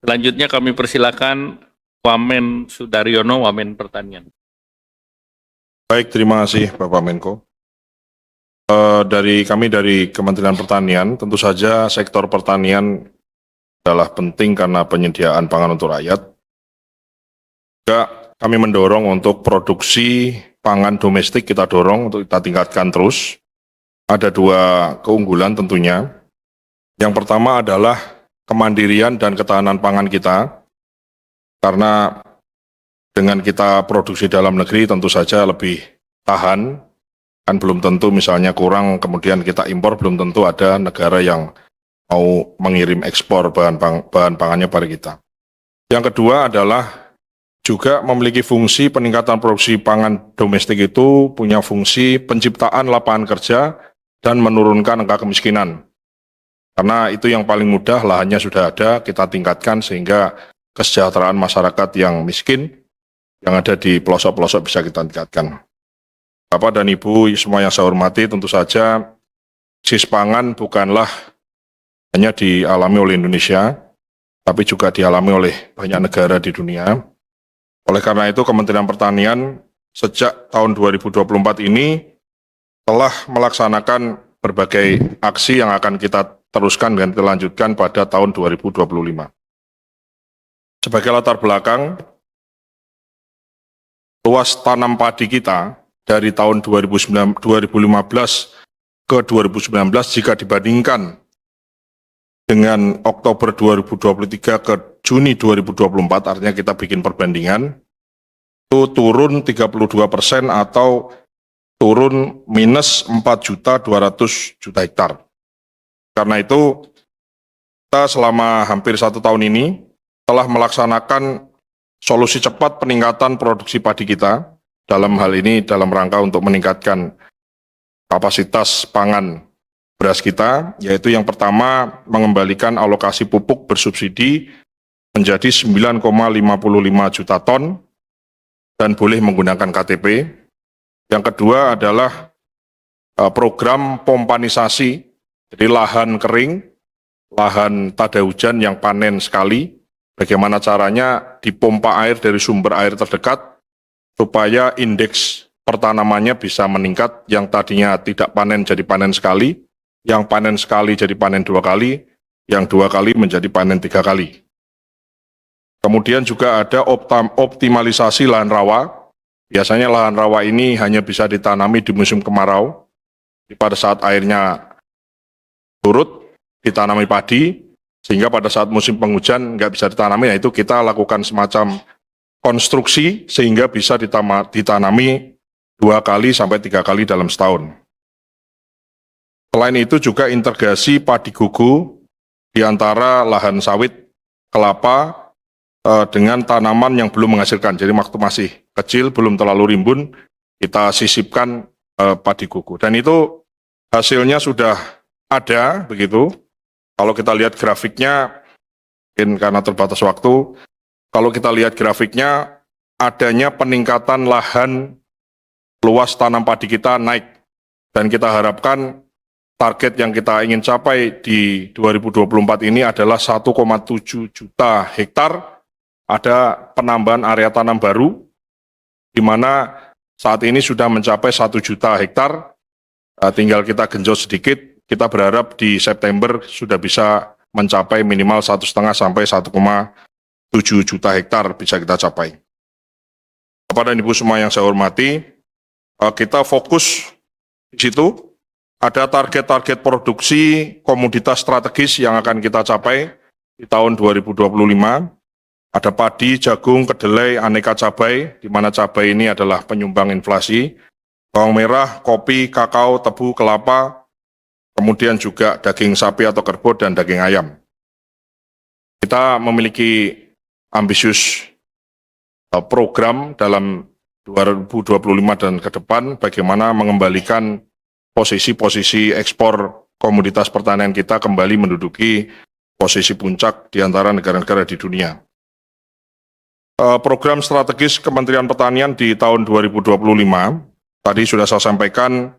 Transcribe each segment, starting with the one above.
Selanjutnya kami persilakan Wamen Sudaryono, Wamen Pertanian. Baik, terima kasih Bapak Menko. Kami dari Kementerian Pertanian, tentu saja sektor pertanian adalah penting karena penyediaan pangan untuk rakyat. Juga kami mendorong untuk produksi pangan domestik, kita dorong untuk kita tingkatkan terus. Ada dua keunggulan tentunya. Yang pertama adalah kemandirian dan ketahanan pangan kita, karena dengan kita produksi dalam negeri tentu saja lebih tahan, kan belum tentu misalnya kurang kemudian kita impor, belum tentu ada negara yang mau mengirim ekspor bahan pangannya pada kita. Yang kedua adalah juga memiliki fungsi peningkatan produksi pangan domestik, itu punya fungsi penciptaan lapangan kerja dan menurunkan angka kemiskinan. Karena itu yang paling mudah, lahannya sudah ada, kita tingkatkan sehingga kesejahteraan masyarakat yang miskin, yang ada di pelosok-pelosok bisa kita tingkatkan. Bapak dan Ibu semua yang saya hormati, tentu saja krisis pangan bukanlah hanya dialami oleh Indonesia, tapi juga dialami oleh banyak negara di dunia. Oleh karena itu, Kementerian Pertanian sejak tahun 2024 ini telah melaksanakan berbagai aksi yang akan kita teruskan dan kita lanjutkan pada tahun 2025. Sebagai latar belakang, luas tanam padi kita dari tahun 2015 ke 2019 jika dibandingkan dengan Oktober 2023 ke Juni 2024, artinya kita bikin perbandingan, itu turun 32% atau turun minus 4.200.000 hektar. Karena itu, kita selama hampir 1 tahun ini telah melaksanakan solusi cepat peningkatan produksi padi kita, dalam hal ini dalam rangka untuk meningkatkan kapasitas pangan beras kita, yaitu yang pertama mengembalikan alokasi pupuk bersubsidi menjadi 9,55 juta ton dan boleh menggunakan KTP. Yang kedua adalah program pompanisasi, jadi lahan kering, lahan tada hujan yang panen sekali, bagaimana caranya dipompa air dari sumber air terdekat supaya indeks pertanamannya bisa meningkat, yang tadinya tidak panen jadi panen sekali, yang panen sekali jadi panen 2 kali, yang 2 kali menjadi panen 3 kali. Kemudian juga ada optimalisasi lahan rawa. Biasanya lahan rawa ini hanya bisa ditanami di musim kemarau, pada saat airnya turut ditanami padi, sehingga pada saat musim penghujan nggak bisa ditanami, yaitu kita lakukan semacam konstruksi sehingga bisa ditanami 2 kali sampai 3 kali dalam setahun. Selain itu juga integrasi padi gugu di antara lahan sawit, kelapa, dengan tanaman yang belum menghasilkan. Jadi waktu masih kecil, belum terlalu rimbun, kita sisipkan padi gugu. Dan itu hasilnya sudah ada, begitu. Kalau kita lihat grafiknya, mungkin karena terbatas waktu, kalau kita lihat grafiknya, adanya peningkatan lahan luas tanam padi kita naik. Dan kita harapkan target yang kita ingin capai di 2024 ini adalah 1,7 juta hektar, ada penambahan area tanam baru, di mana saat ini sudah mencapai 1 juta hektar, tinggal kita genjot sedikit, kita berharap di September sudah bisa mencapai minimal 1,5 sampai 1,7 juta hektar bisa kita capai. Bapak dan Ibu semua yang saya hormati, kita fokus di situ, ada target-target produksi komoditas strategis yang akan kita capai di tahun 2025, ada padi, jagung, kedelai, aneka cabai, di mana cabai ini adalah penyumbang inflasi, bawang merah, kopi, kakao, tebu, kelapa, kemudian juga daging sapi atau kerbau, dan daging ayam. Kita memiliki ambisius program dalam 2025 dan ke depan, bagaimana mengembalikan posisi-posisi ekspor komoditas pertanian kita kembali menduduki posisi puncak di antara negara-negara di dunia. Program strategis Kementerian Pertanian di tahun 2025, tadi sudah saya sampaikan,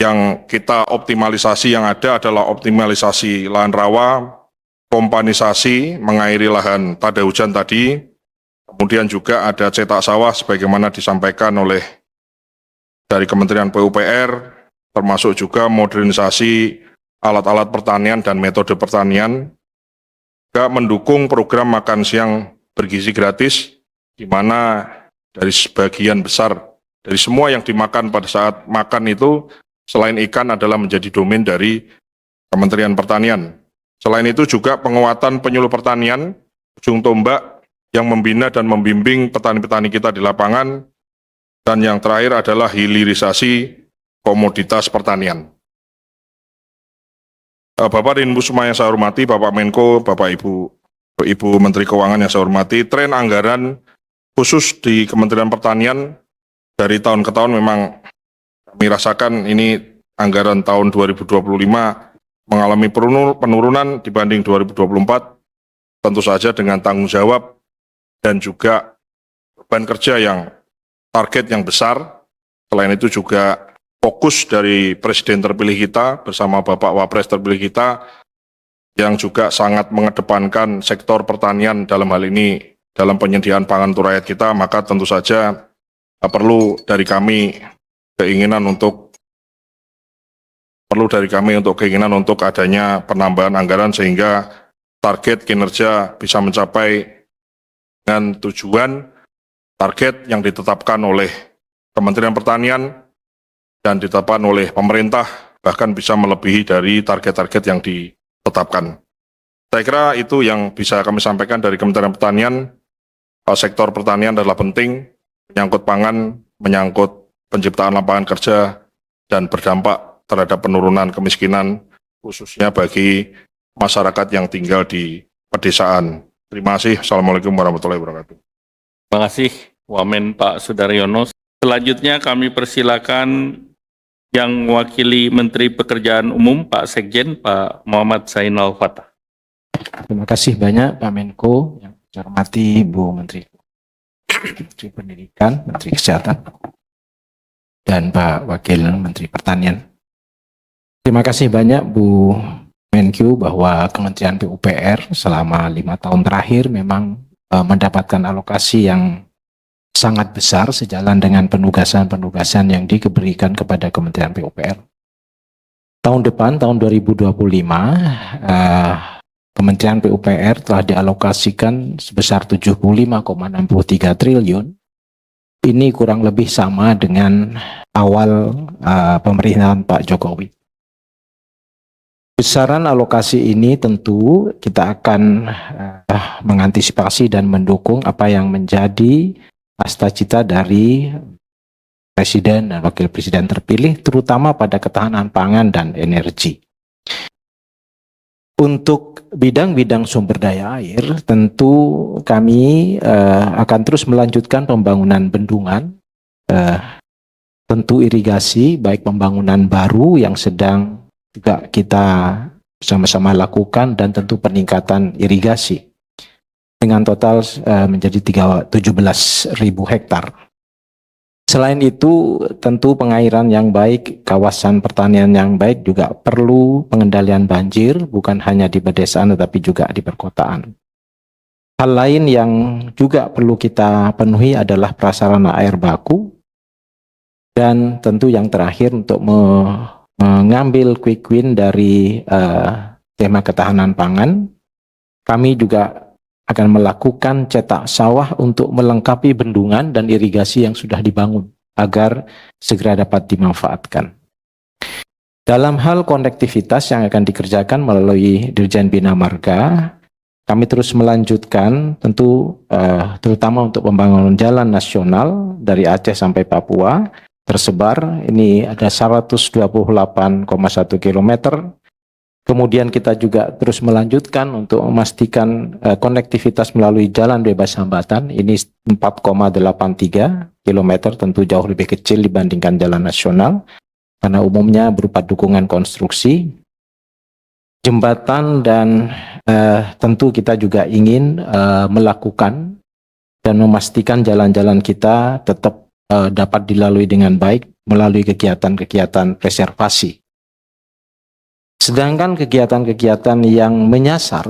yang kita optimalisasi yang ada adalah optimalisasi lahan rawa, kompanisasi mengairi lahan tada hujan tadi, kemudian juga ada cetak sawah sebagaimana disampaikan oleh dari Kementerian PUPR, termasuk juga modernisasi alat-alat pertanian dan metode pertanian, juga mendukung program makan siang bergizi gratis, di mana dari sebagian besar dari semua yang dimakan pada saat makan itu, selain ikan adalah menjadi domain dari Kementerian Pertanian. Selain itu juga penguatan penyuluh pertanian, ujung tombak yang membina dan membimbing petani-petani kita di lapangan, dan yang terakhir adalah hilirisasi komoditas pertanian. Bapak dan Ibu semua yang saya hormati, Bapak Menko, Bapak Ibu Menteri Keuangan yang saya hormati, tren anggaran khusus di Kementerian Pertanian dari tahun ke tahun memang kami rasakan ini anggaran tahun 2025 mengalami penurunan dibanding 2024, tentu saja dengan tanggung jawab dan juga beban kerja yang target yang besar. Selain itu juga fokus dari Presiden terpilih kita bersama Bapak Wapres terpilih kita yang juga sangat mengedepankan sektor pertanian dalam hal ini dalam penyediaan pangan untuk rakyat kita, maka tentu saja perlu dari kami keinginan untuk adanya penambahan anggaran sehingga target kinerja bisa mencapai dengan tujuan target yang ditetapkan oleh Kementerian Pertanian dan ditetapkan oleh pemerintah, bahkan bisa melebihi dari target-target yang ditetapkan. Saya kira itu yang bisa kami sampaikan dari Kementerian Pertanian. Sektor pertanian adalah penting, menyangkut pangan, menyangkut penciptaan lapangan kerja, dan berdampak terhadap penurunan kemiskinan, khususnya bagi masyarakat yang tinggal di pedesaan. Terima kasih. Assalamualaikum warahmatullahi wabarakatuh. Terima kasih Wamen Pak Sudaryono. Selanjutnya kami persilakan yang mewakili Menteri Pekerjaan Umum Pak Sekjen Pak Muhammad Zainal Fatah. Terima kasih banyak Pak Menko, yang saya hormati Bu Menteri Pendidikan, Menteri Kesehatan, dan Pak Wakil Menteri Pertanian. Terima kasih banyak Bu Menko bahwa Kementerian PUPR selama 5 tahun terakhir memang mendapatkan alokasi yang sangat besar sejalan dengan penugasan-penugasan yang diberikan kepada Kementerian PUPR. Tahun depan, tahun 2025, Kementerian PUPR telah dialokasikan sebesar 75,63 triliun. Ini kurang lebih sama dengan awal pemerintahan Pak Jokowi. Besaran alokasi ini tentu kita akan mengantisipasi dan mendukung apa yang menjadi cita dari Presiden dan Wakil Presiden terpilih, terutama pada ketahanan pangan dan energi. Untuk bidang-bidang sumber daya air, tentu kami akan terus melanjutkan pembangunan bendungan, tentu irigasi, baik pembangunan baru yang sedang juga kita sama-sama lakukan, dan tentu peningkatan irigasi dengan total menjadi 17.000 hektar. Selain itu, tentu pengairan yang baik, kawasan pertanian yang baik juga perlu pengendalian banjir, bukan hanya di pedesaan tetapi juga di perkotaan. Hal lain yang juga perlu kita penuhi adalah prasarana air baku, dan tentu yang terakhir untuk mengambil quick win dari tema ketahanan pangan, kami juga akan melakukan cetak sawah untuk melengkapi bendungan dan irigasi yang sudah dibangun agar segera dapat dimanfaatkan. Dalam hal konektivitas yang akan dikerjakan melalui Dirjen Bina Marga, kami terus melanjutkan tentu terutama untuk pembangunan jalan nasional dari Aceh sampai Papua, tersebar, ini ada 128,1 km. Kemudian kita juga terus melanjutkan untuk memastikan konektivitas melalui jalan bebas hambatan, ini 4,83 km, tentu jauh lebih kecil dibandingkan jalan nasional, karena umumnya berupa dukungan konstruksi. Jembatan, dan tentu kita juga ingin melakukan dan memastikan jalan-jalan kita tetap dapat dilalui dengan baik melalui kegiatan-kegiatan preservasi. Sedangkan kegiatan-kegiatan yang menyasar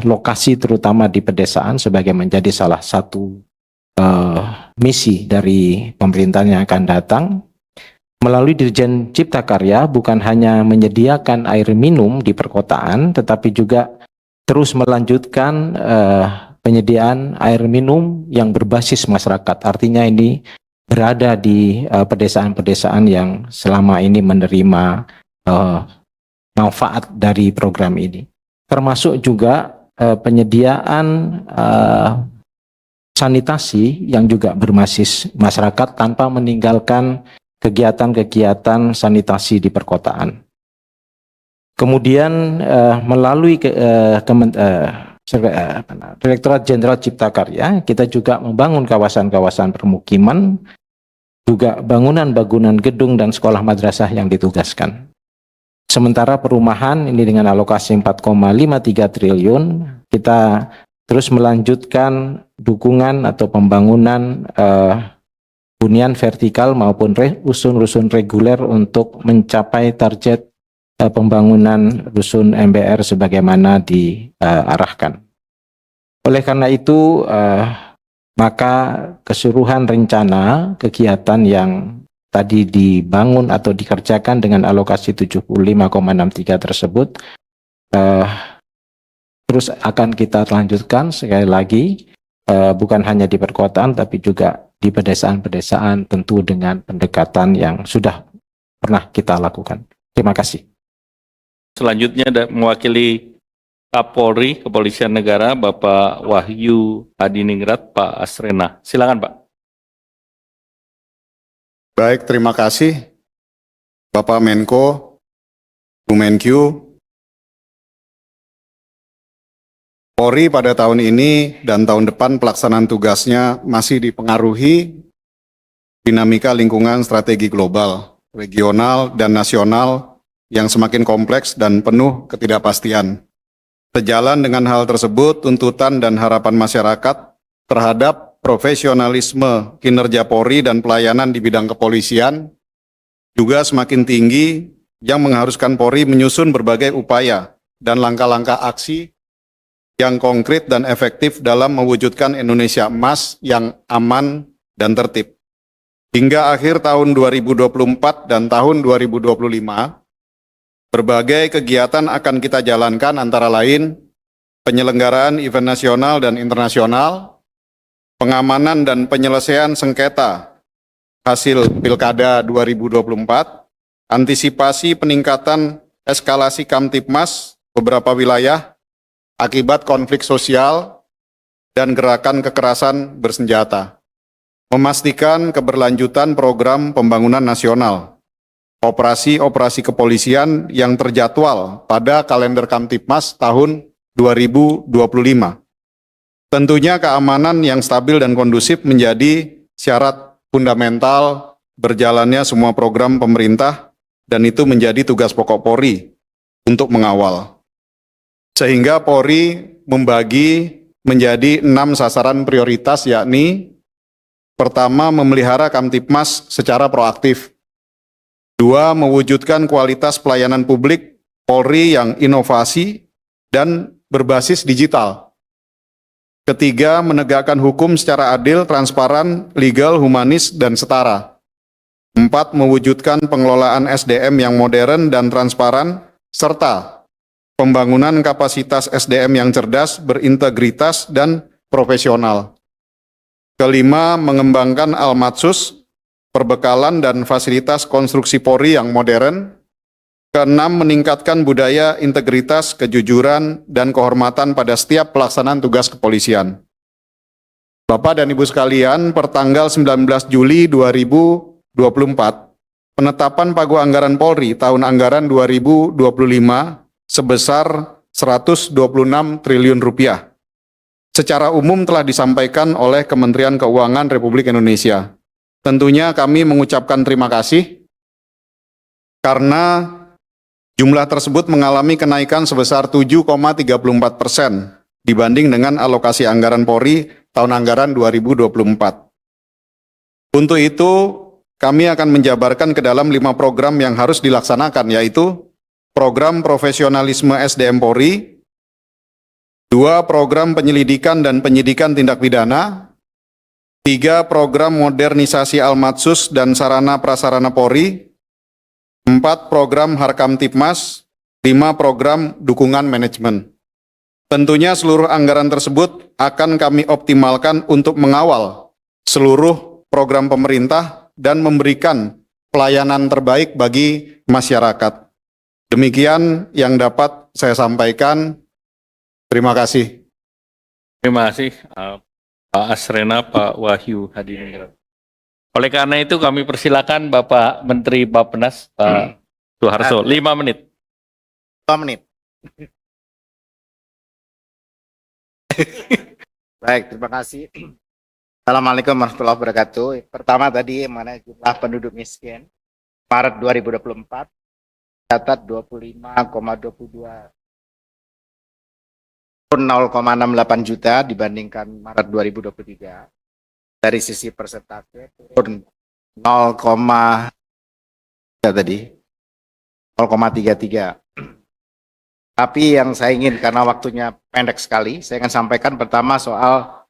lokasi terutama di pedesaan sebagai menjadi salah satu misi dari pemerintahan yang akan datang, melalui Dirjen Cipta Karya bukan hanya menyediakan air minum di perkotaan, tetapi juga terus melanjutkan penyediaan air minum yang berbasis masyarakat. Artinya ini berada di pedesaan-pedesaan yang selama ini menerima manfaat dari program ini. Termasuk juga penyediaan sanitasi yang juga berbasis masyarakat tanpa meninggalkan kegiatan-kegiatan sanitasi di perkotaan. Kemudian melalui Direktorat Jenderal Cipta Karya, kita juga membangun kawasan-kawasan permukiman, juga bangunan-bangunan gedung dan sekolah madrasah yang ditugaskan. Sementara perumahan ini dengan alokasi 4,53 triliun, kita terus melanjutkan dukungan atau pembangunan hunian vertikal maupun rusun-rusun reguler untuk mencapai target pembangunan rusun MBR sebagaimana diarahkan. Oleh karena itu, maka keseluruhan rencana kegiatan yang tadi dibangun atau dikerjakan dengan alokasi 75,63 tersebut terus akan kita lanjutkan sekali lagi, bukan hanya di perkotaan tapi juga di pedesaan-pedesaan, tentu dengan pendekatan yang sudah pernah kita lakukan. Terima kasih. Selanjutnya mewakili Kapolri Kepolisian Negara Bapak Wahyu Hadiningrat, Pak Asrena. Silakan Pak. Baik, terima kasih Bapak Menko, Bu Menkyu. Polri pada tahun ini dan tahun depan pelaksanaan tugasnya masih dipengaruhi dinamika lingkungan strategi global, regional, dan nasional yang semakin kompleks dan penuh ketidakpastian. Sejalan dengan hal tersebut, tuntutan dan harapan masyarakat terhadap profesionalisme kinerja Polri dan pelayanan di bidang kepolisian juga semakin tinggi yang mengharuskan Polri menyusun berbagai upaya dan langkah-langkah aksi yang konkret dan efektif dalam mewujudkan Indonesia emas yang aman dan tertib. Hingga akhir tahun 2024 dan tahun 2025, berbagai kegiatan akan kita jalankan antara lain penyelenggaraan event nasional dan internasional, pengamanan dan penyelesaian sengketa hasil Pilkada 2024, antisipasi peningkatan eskalasi Kamtipmas beberapa wilayah akibat konflik sosial dan gerakan kekerasan bersenjata, memastikan keberlanjutan program pembangunan nasional, operasi-operasi kepolisian yang terjadwal pada kalender Kamtipmas tahun 2025. Tentunya keamanan yang stabil dan kondusif menjadi syarat fundamental berjalannya semua program pemerintah dan itu menjadi tugas pokok Polri untuk mengawal. Sehingga Polri membagi menjadi 6 sasaran prioritas, yakni pertama, memelihara Kamtipmas secara proaktif. 2, mewujudkan kualitas pelayanan publik Polri yang inovasi dan berbasis digital. Ketiga, menegakkan hukum secara adil, transparan, legal, humanis, dan setara. 4, mewujudkan pengelolaan SDM yang modern dan transparan, serta pembangunan kapasitas SDM yang cerdas, berintegritas, dan profesional. Kelima, mengembangkan Almatsus, perbekalan dan fasilitas konstruksi Polri yang modern. Keenam, meningkatkan budaya integritas, kejujuran, dan kehormatan pada setiap pelaksanaan tugas kepolisian. Bapak dan Ibu sekalian, pertanggal 19 Juli 2024, penetapan pagu anggaran Polri tahun anggaran 2025 sebesar 126 triliun rupiah. Secara umum telah disampaikan oleh Kementerian Keuangan Republik Indonesia. Tentunya kami mengucapkan terima kasih karena jumlah tersebut mengalami kenaikan sebesar 7,34% dibanding dengan alokasi anggaran Polri tahun anggaran 2024. Untuk itu, kami akan menjabarkan ke dalam 5 program yang harus dilaksanakan, yaitu program profesionalisme SDM Polri, 2 program penyelidikan dan penyidikan tindak pidana, 3 program modernisasi Almatsus dan sarana prasarana Polri, 4 program Harkam Tipmas, 5 program dukungan manajemen. Tentunya seluruh anggaran tersebut akan kami optimalkan untuk mengawal seluruh program pemerintah dan memberikan pelayanan terbaik bagi masyarakat. Demikian yang dapat saya sampaikan. Terima kasih. Terima kasih Pak Asrena, Pak Wahyu Hadiningrat. Oleh karena itu kami persilakan Bapak Menteri Bappenas, Pak Soeharto, 5 menit. 2 menit. Baik, terima kasih. Assalamualaikum warahmatullahi wabarakatuh. Pertama tadi mengenai jumlah penduduk miskin Maret 2024 catat 25,22 0,68 juta dibandingkan Maret 2023. Dari sisi persentase turun 0,33. Tapi yang saya ingin, karena waktunya pendek sekali, saya akan sampaikan pertama soal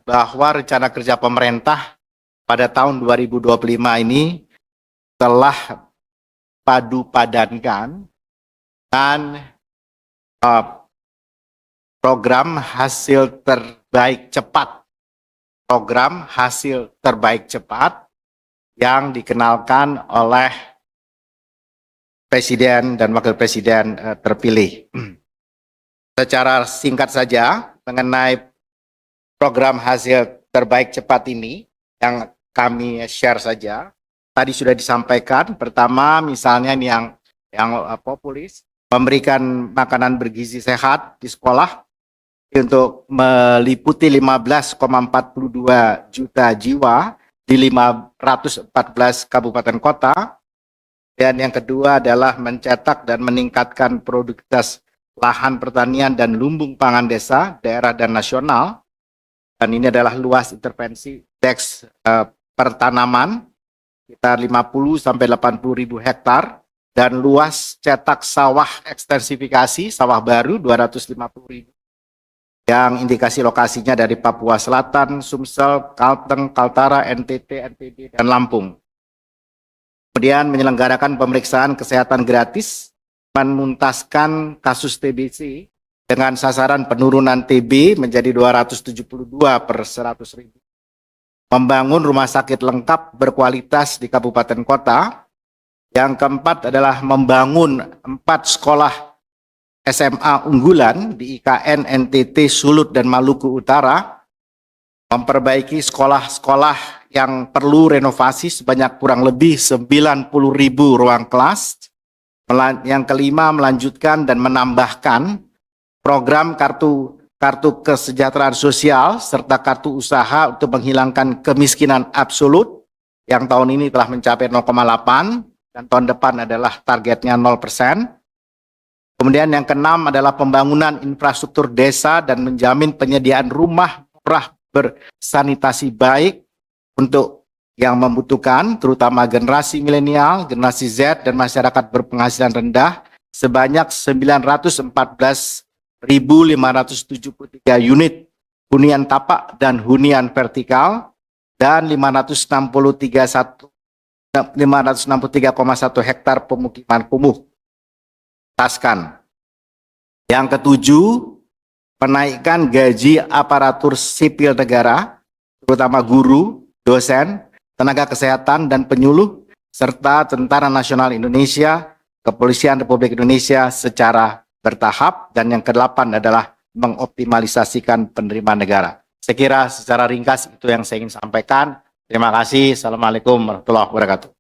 bahwa rencana kerja pemerintah pada tahun 2025 ini telah padu-padankan dan program hasil terbaik cepat. Program hasil terbaik cepat yang dikenalkan oleh Presiden dan Wakil Presiden terpilih. Secara singkat saja mengenai program hasil terbaik cepat ini yang kami share saja. Tadi sudah disampaikan. Pertama, misalnya ini yang populis, memberikan makanan bergizi sehat di sekolah untuk meliputi 15,42 juta jiwa di 514 kabupaten kota. Dan yang kedua adalah mencetak dan meningkatkan produktivitas lahan pertanian dan lumbung pangan desa, daerah dan nasional. Dan ini adalah luas intervensi deks pertanaman sekitar 50 sampai 80 ribu hektar dan luas cetak sawah ekstensifikasi sawah baru 250 ribu yang indikasi lokasinya dari Papua Selatan, Sumsel, Kalteng, Kaltara, NTT, NTB, dan Lampung. Kemudian menyelenggarakan pemeriksaan kesehatan gratis, menuntaskan kasus TBC dengan sasaran penurunan TB menjadi 272 per 100 ribu. Membangun rumah sakit lengkap berkualitas di kabupaten kota. Yang keempat adalah membangun 4 sekolah SMA unggulan di IKN, NTT, Sulut, dan Maluku Utara. Memperbaiki sekolah-sekolah yang perlu renovasi sebanyak kurang lebih 90.000 ruang kelas. Yang kelima, melanjutkan dan menambahkan program kartu kesejahteraan sosial serta kartu usaha untuk menghilangkan kemiskinan absolut yang tahun ini telah mencapai 0,8 dan tahun depan adalah targetnya 0%. Kemudian yang keenam adalah pembangunan infrastruktur desa dan menjamin penyediaan rumah murah bersanitasi baik untuk yang membutuhkan, terutama generasi milenial, generasi Z, dan masyarakat berpenghasilan rendah sebanyak 914.573 unit hunian tapak dan hunian vertikal dan 563,1 hektar pemukiman kumuh. Taskan. Yang ketujuh, menaikkan gaji aparatur sipil negara, terutama guru, dosen, tenaga kesehatan dan penyuluh, serta Tentara Nasional Indonesia, Kepolisian Republik Indonesia secara bertahap. Dan yang kedelapan adalah mengoptimalisasikan penerimaan negara. Saya kira secara ringkas itu yang saya ingin sampaikan. Terima kasih. Assalamualaikum warahmatullahi wabarakatuh.